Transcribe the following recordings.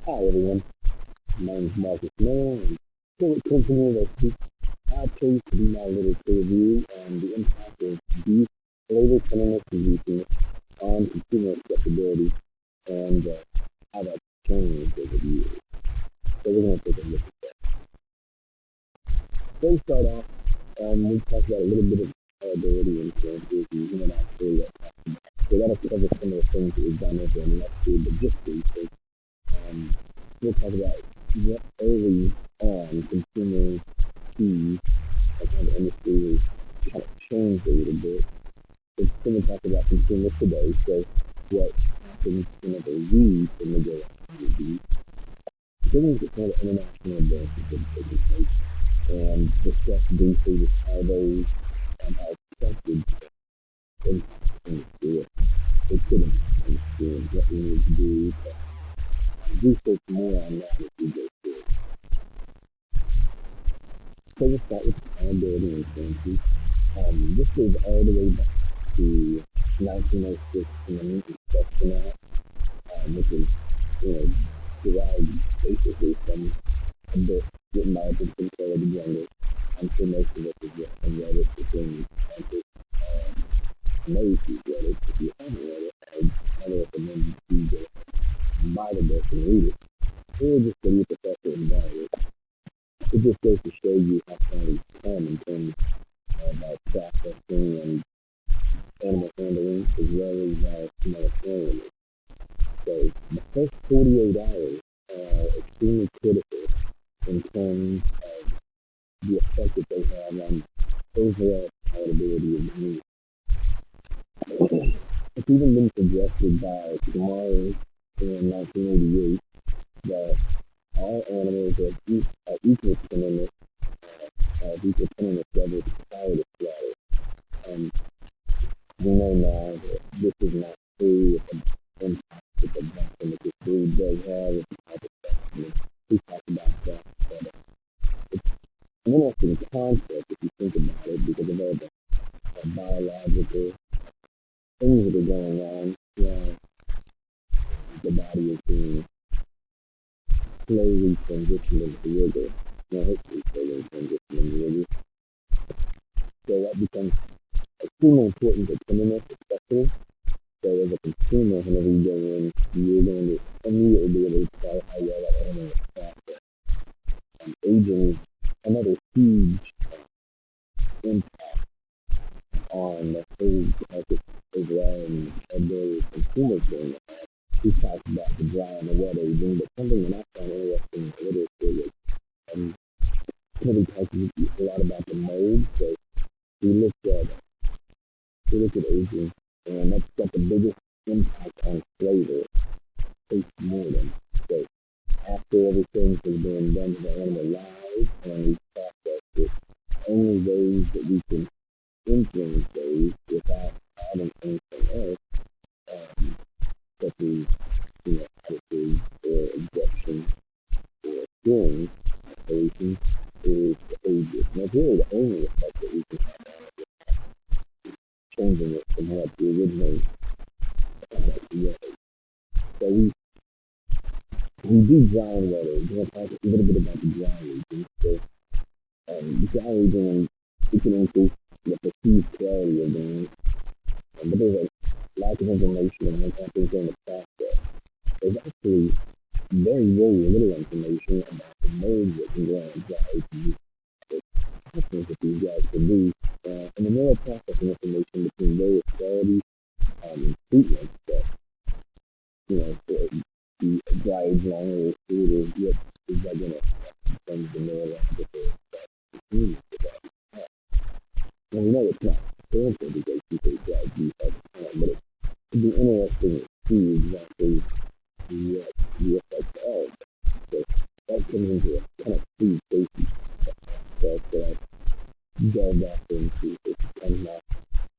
Hi everyone, my name is Marcus Miller, and here at Clinton University, I chose to do my literature review on the impact of beef flavor tenderness and juiciness on consumer acceptability and how that's changed over the years. So we're going to take a look at that. So we start off, we talk about a little bit of tolerability influences and human activity that talks about. So that'll cover some of the things that we've done over in lecture, but just briefly. We'll talk about what early on consumers see and how the industry has kind of changed a little bit. Then we'll talk about consumers today, so what happens whenever we in the day be. Then we'll get kind of international advances that have taken place and discuss briefly just how those are expected to impact the industry. It could impact the industry and what we need to do to research more on that as we go through. So we'll start with accountability influences. This goes all the way back to 1906 and the Meat Inspection Act, which is, derived basically from a book written by a Princeton Taylor the Younger. I'm sure most of us have read it within scientists. Most who've read it. If you haven't read it, I highly recommend you go buy the book and read it, or just go to your professor and buy it. It just goes to show you how far we've come in terms of processing and animal handling, as well as humanitarian. So the first 48 hours are extremely critical in terms of the effect that they have on overall palatability of the meat. It's even been suggested by Mars in 1988 that all animals are equal tenderness, equal tenderness levels prior to slaughter. We know now that this is not true with the impact that the biochemical food does have with the type of stuff. We talked about that, but it's an interesting concept if you think about it because of all the biological things that are going on. The body is being slowly transitioned into rigor. Hopefully slowly transitioned into rigor. So that becomes extremely important to tenderness, especially. So as a consumer, whenever you go in, you're going to immediately be able to tell how well that animal is processed. Aging is another huge impact on the food market overall and ability of consumers doing that. We talked about the dry and the wet aging, but something that I found interesting in the literature was we talked a lot about the mold. So we looked at aging, and that's got the biggest impact on flavor, taste more than. So after everything has been done to the animal live and we process it, only those that we can influence those without adding anything else, such as additives or injection or curing solutions, is the ages. And that's really the only effect that we can have on it, changing it from what the original product was. So we do dry and wet aging. We'll talk a little bit about the dry aging. So the dry aging, we can increase the perceived quality of the meat, but there's a lack of information on what happens during the process. There's actually very, very little information about the mold that can go on dry aging, the toxins that these guys produce, and the neuroprocessing information between various quality treatments that, the dry age longer food is what is that going to affect in terms of the neurological effects of that. And we know it's not cancer because people dry beef all the time, but it'd be interesting to see exactly what the effects are. So that comes into a kind of food safety stuff that I delved off into. So it becomes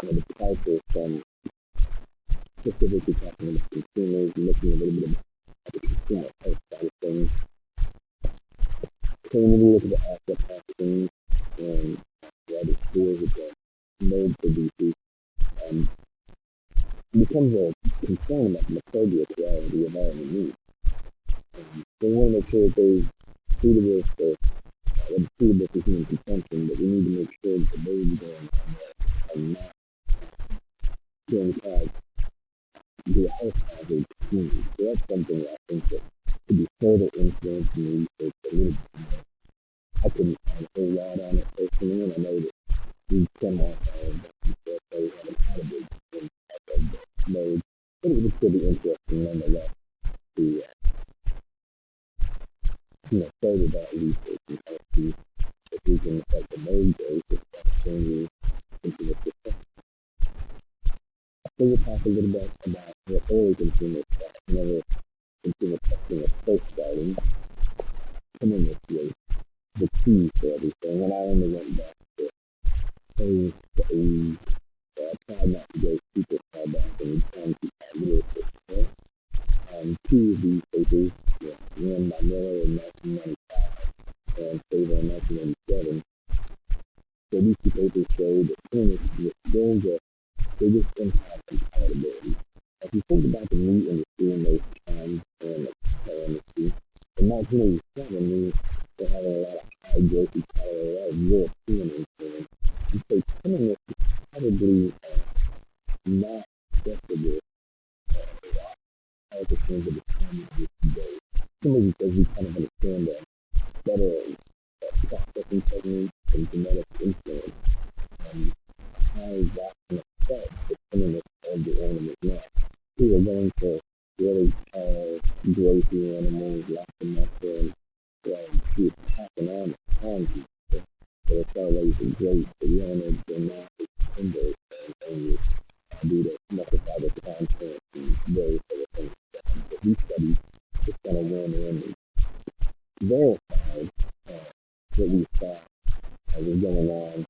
the departure from specifically talking about consumers and looking a little bit at the consumer health side of things. So when we look at the aflatoxins and the other scores with the mold producers, it becomes a concern about the microbial quality of all the meat. So we want to make sure that they're suitable for human consumption, but we need to make sure that the birds going on there are not going to be a health hazard to humans. So that's something that I think that could be further influenced in the research a little bit more. I couldn't find a whole lot on it personally, and I know that we've come off our best, so we haven't had a big impact of the mode, but it would still be interesting nonetheless to further that research and kind of see if we can affect the mode dose if that changes into the system. So we'll talk a little bit about what early consumers thought whenever consumer testing was first starting. Tenderness was the key for everything, and I only went back to the 80s, so I tried not to go super far back and try to keep that literature there. Two of these papers, one by Miller in 1995 and Favor in 1997. So these two papers show that tenderness was still the biggest impact on palatability. If you think about the meat industry in those times and the cattle industry, in 1987 we were having a lot of high growth cattle, a lot of European influence. And so tenderness is probably not acceptable as a thing of the time of today. Simply because we kind of understand that better processing techniques and genetic influence and how that can affect the tenderness of the ornament now. We are going for really growthy animals, lots of muscle, and she's packing on people. So it's always a great for the owners, they're not tender and due to muscle fiber content and various other things. But these studies just kind of went in and verified what we thought was going on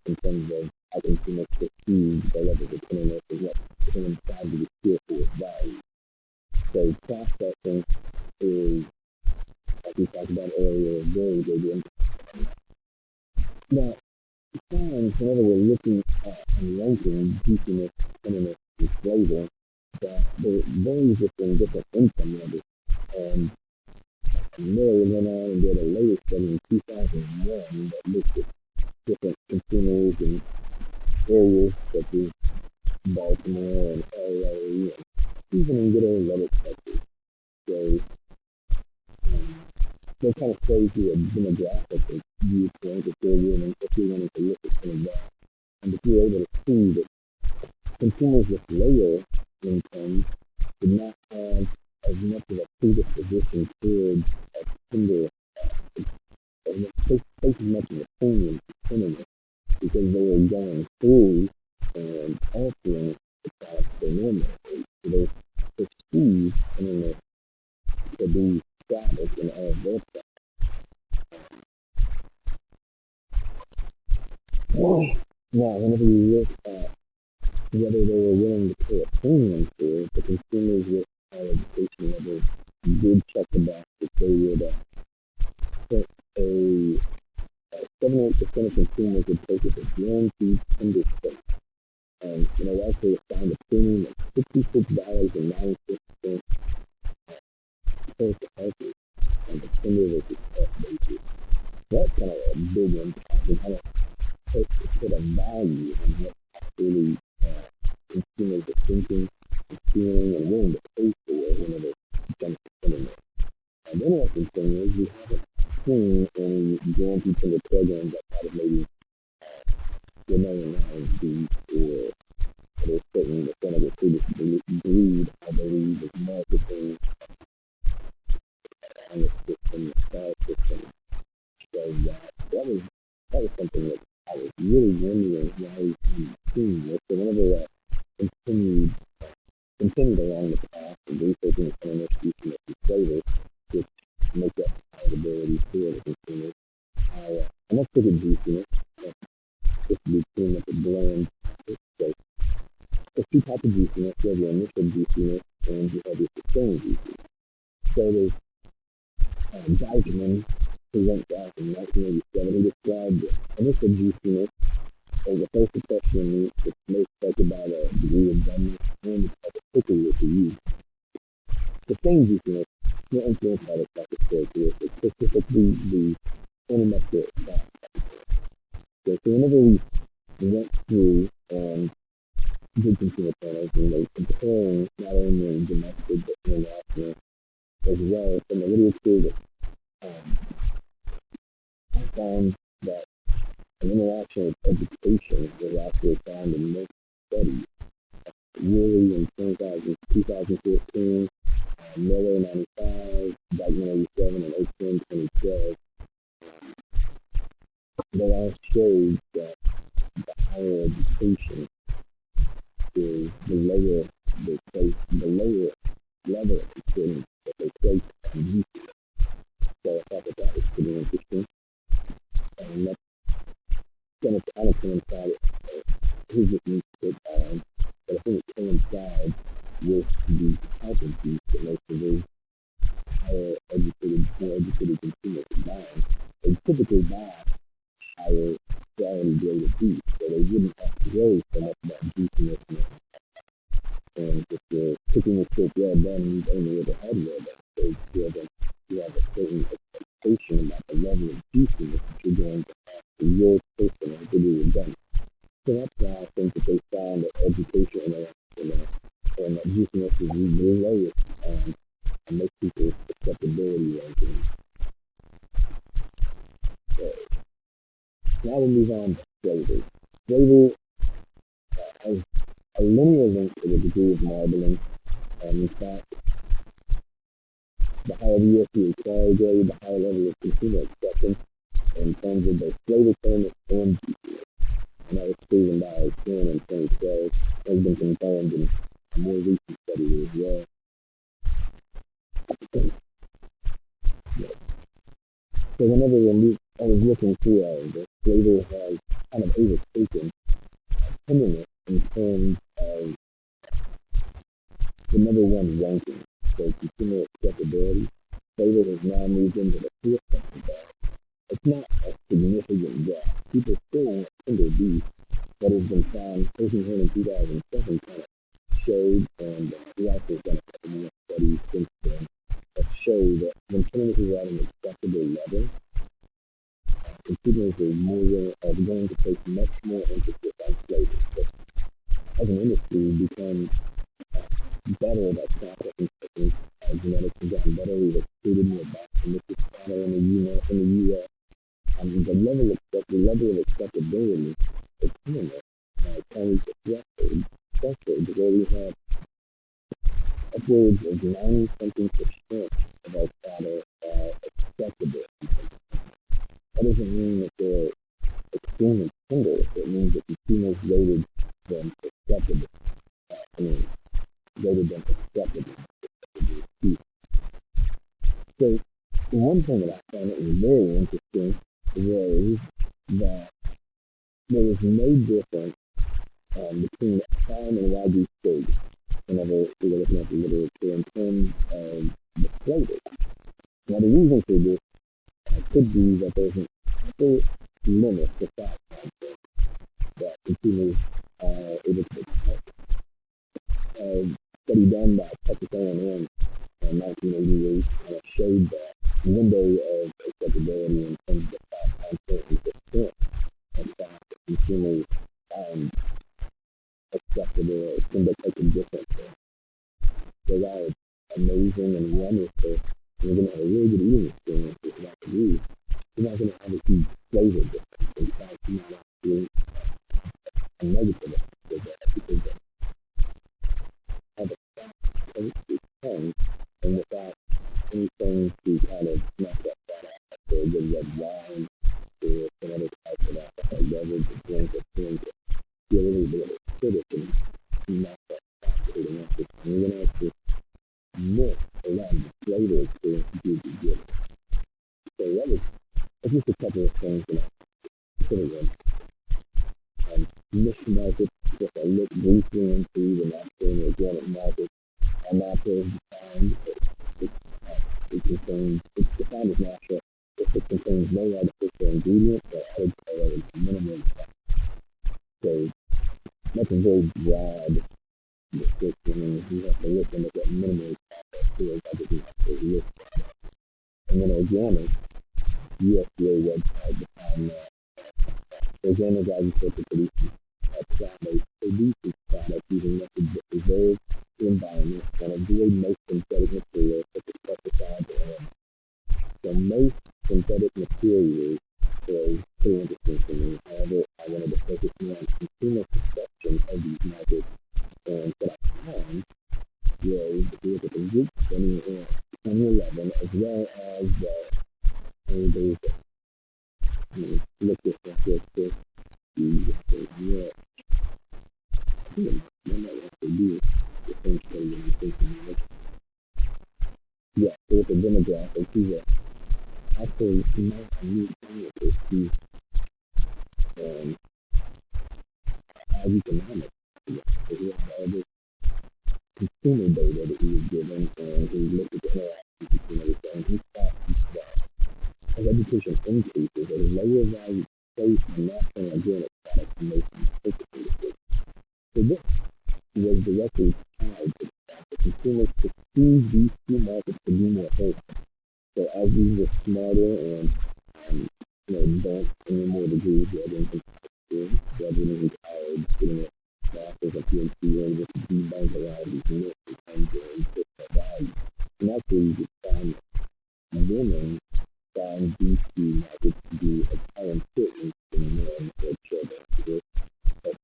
in terms of how consumers perceive the level of tenderness and what coincides with the skill for its value. So processing is, like we talked about earlier, a very big impact. Now, sometimes whenever we're looking at and ranking juiciness, tenderness, and flavor, that they're very different income levels. And Miller went on and did a later study in 2001 that looked at different consumers in areas such as Baltimore and LA and even in good old Lubbock, Texas. So that kind of shows you a demographic viewpoint if you're wanting to look at some of that. And if you're able to see that consumers with lower incomes did not have as much of a predisposition towards a tender, place as much of a premium to tenderness because they were going through and altering the products they normally do. So they perceive tenderness to be static in all of their products. Now, whenever you look at whether they were willing to pay a premium for it, the consumers with high education levels did check the box to say that 78% of consumers would purchase a guaranteed tender steak. And also assigned a premium of $66.96 per healthy on the tender versus tough basis. That's kind of a big impact and kind of put a value on what actually consumers are thinking, feeling, and willing to pay for whenever it comes to tenderness. And the interesting thing is we haven't seen any guaranteed tender programs outside of maybe the $99 beef or there's certain percentage of food breed, I believe, is marketing and the system, the style system. So that was something that I was really wondering why we hadn't seen this. So whenever that continued along the path of researching the tenderness, juiciness, and flavor, which make up palatability for the consumers. And let's look at juiciness. Just to be clean up the blend. So there's two types of juiciness. You have your initial juiciness and you have your sustained juiciness. So there's Geisman, who went back in 1987, he described the initial juiciness as the first impression of meat that's most affected by the degree of doneness and the type of pickle that you use. Sustained juiciness more influenced by the psychic characteristics, specifically the intermediate fat. So whenever we went through and did consumer panels and they comparing not only domestic but international as well from the literature that I found that an interaction with education was actually found in most studies. Really in 2014, Miller 95, Dykeman 87, and Oakland 2012, they all showed that the higher education is the lower level of experience that they place on youth. So I thought that was pretty interesting. And that's going to kind of coincide his needs but I think it coincides with the competencies that most of those higher educated, more educated consumers are buying. They typically buy higher quality graded beef, so they wouldn't have to worry so much about juiciness. And if you're cooking a steak well done, you don't know the hardware that they feel that you have a certain expectation about the level of juiciness that you're going to have for your personal degree of done. So that's why I think that they found that education and that juiciness is the lowest on most people's acceptability ranking. So now we move on to flavor. Flavor has a linear link to the degree of marbling. In fact, the higher the USDA quality grade, the higher level of consumer acceptance in terms of both flavor, tenderness, and juiciness. And that was proven by Ken in 2012. Has been confirmed in a more recent study as well. So whenever I was looking through all of this, flavor has kind of overtaken tenderness in terms of the number one ranking. So consumer acceptability, flavor has now moved into the forefront of that. It's not a significant gap. People still want tender beef, but has been found, taking here in 2007 kind of showed, and we also done a couple more studies since then that show that when tenderness is at an acceptable level, consumers are going to place much more emphasis on flavor. So as an industry, we become better about processing things. Genetics have gotten better. We've excluded more biochemical data in the U.S. The level of acceptability is tenderness. Can reach a threshold where we have upwards of 90-something% of our product acceptable. That doesn't mean that they're extremely tender. It means that consumers rated them acceptable. Rated them acceptable. So one thing that I found that was very interesting was that there was no difference between farm and Wagyu steak whenever we were looking at the literature in terms of the flavor. Now the reason for this could be that there's an upper limit to fat content that consumers are able to expect. A study done by Texas A&M in 1988 showed that window of acceptability in terms of fat content is percent of fat that consumers find acceptable can make a difference. So that is amazing and wonderful. You're going to have a really good eating experience with that food. You're not going to have a huge flavor difference. In fact, you might actually a negative effect because they have a fat taste to tongue and without anything to kind of smack that fat out. So a good red wine or some other type of alcohol beverage or drink or thing to feel a little bit of acidity and knock that fat to the answer. And you're going to have to miss a lot of the flavor experience you do get. So that's just a couple of things that I consider them. Niche markets, just I look briefly into the natural and organic market. Natural is defined, it's defined as natural if it contains no artificial ingredients or added color and minimal effect. So that's a very broad description, and you have to look and look at minimal effect. I just have to look And then organic, USDA website defined that organic agriculture produces products using methods that preserve the environment and avoid most synthetic materials such as pesticides and oils. So most synthetic materials is pretty interesting to me. However, I wanted to focus more on consumer perception of these markets. And what I found was, if you look at the group spending in 2011, as well as the look at that real quick. Yeah, so with the demographics, he's actually not a new scientist. He's economics. So he had all this consumer data that he was given, and he looked at the interactions between everything, and he thought that as education increases, at a lower value safe and natural and organic products and most sophisticated. So this was directly tied to the fact that consumers perceive these two markets to be more wholesome. So as these were smarter and don't anymore degrees rather than college, getting a master's and PhD, and just debunk a lot of these myths and come to that value. And that's where you just find women find these two markets to be as high importance in men or children. But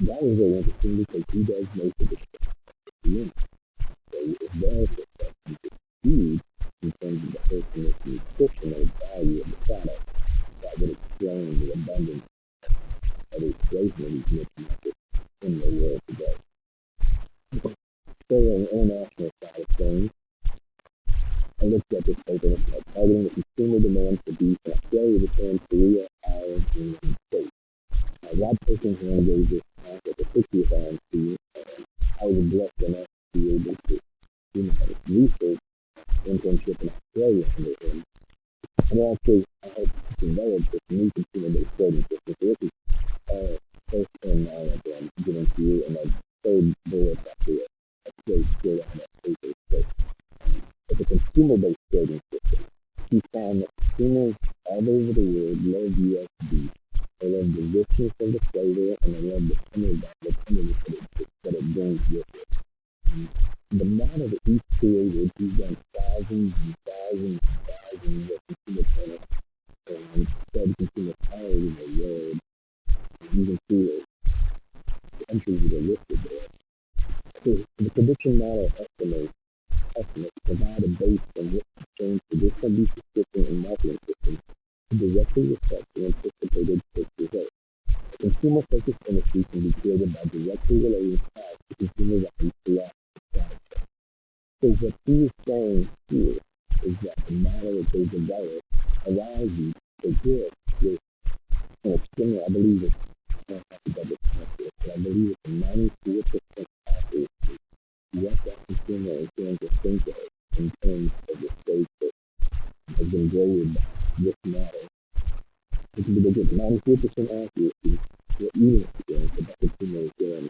that was very interesting because he does most of the stuff for women. So it's their perception is huge in terms of the wholesomeness and nutritional value of the product that would explain the abundance of the explosion of these niche markets in the world today. So on the international side of things, I looked at this paper and it's targeting the consumer demand for beef in Australia, Japan, Korea, Ireland, and the United States. Rob Perkingham gave this talk at the 60th IMC, and I was blessed enough to be able to do my research internship in Australia under him. And actually, I helped develop this new consumer-based trading system. So this is first and knowledge that I'm giving to you, and my third bullet actually a straight straight on that paper. So, it's a consumer-based trading system. He found that consumers all over the world love U.S. beef. They love the richness of the flavor, and they love the tenderness that it brings with it. The model that he's created, he's done thousands and thousands and thousands of consumer channels and studied consumer power in the world. You can see the entries that are listed there. So the prediction model estimates provide a base from which to change traditional beef description and marketing systems to directly reflect the anticipated search results. A consumer-focused industry can be created by directly relating costs to consumer values throughout the product. So what he is saying here is that the model that they developed allows you to predict with an extremely, I believe it's, I don't have to double check this, but I believe it's a 94% accuracy what that consumer is going to think of in terms of the state that has been graded by this model. If you get 94% accuracy, what you experience that consumer is doing.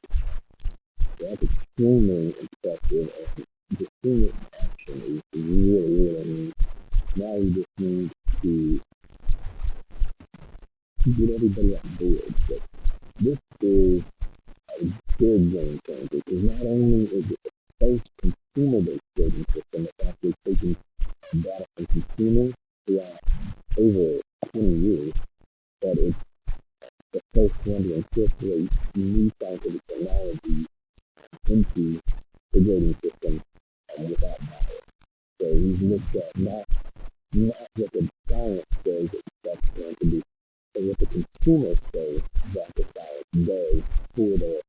That's extremely impressive, and consumer action is really, now you just need to get everybody on board. But this is a big game changer, because not only is it the first consumer-based trading system that's actually taking data from consumers throughout over 20 years, but it's the first one to incorporate new scientific technology into the grading system without bias. So we've looked at not what the science says that's going to be, but what the consumer says that the science does for the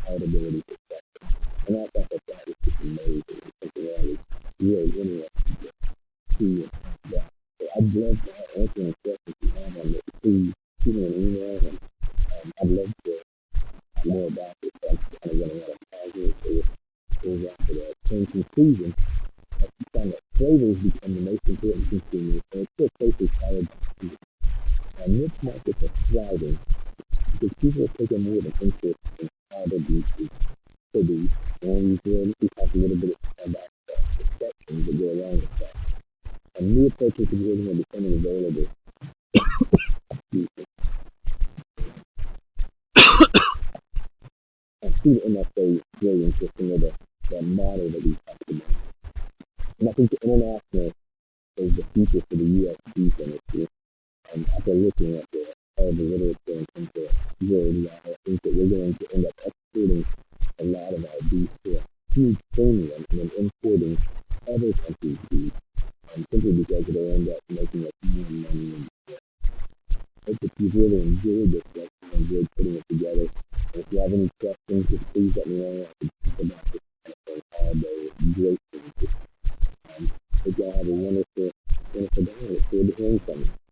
audibility perspective. And I thought that was just amazing. It's something that was really interesting to see that. So I'd love to answer any questions you have on this. Please shoot me an email, and I'd love to know more about this. I'm kind of running out of time here, so it goes on to the same conclusion. I found that flavors become the most important consumers, and it's still closely followed by food. Now, niche markets are thriving because people are taking more of an interest in how their beef is produced, and we talk a little bit about the perceptions that go along with that. And new approaches to creating are becoming available. I see the MFA really interesting with the model that we talked about. And I think the international is the future for the U.S. beef industry. After looking at all the literature and terms of good, I think that we're going to end up exporting a lot of our beef to a huge premium and then importing other countries' beef, simply because it'll end up making us more money. I hope that you've really enjoyed this lesson and enjoyed putting it together. And if you have any questions, just please let me know. I could talk about this kind of all day. Great things. Hope y'all have a wonderful day. I look forward to hearing from you.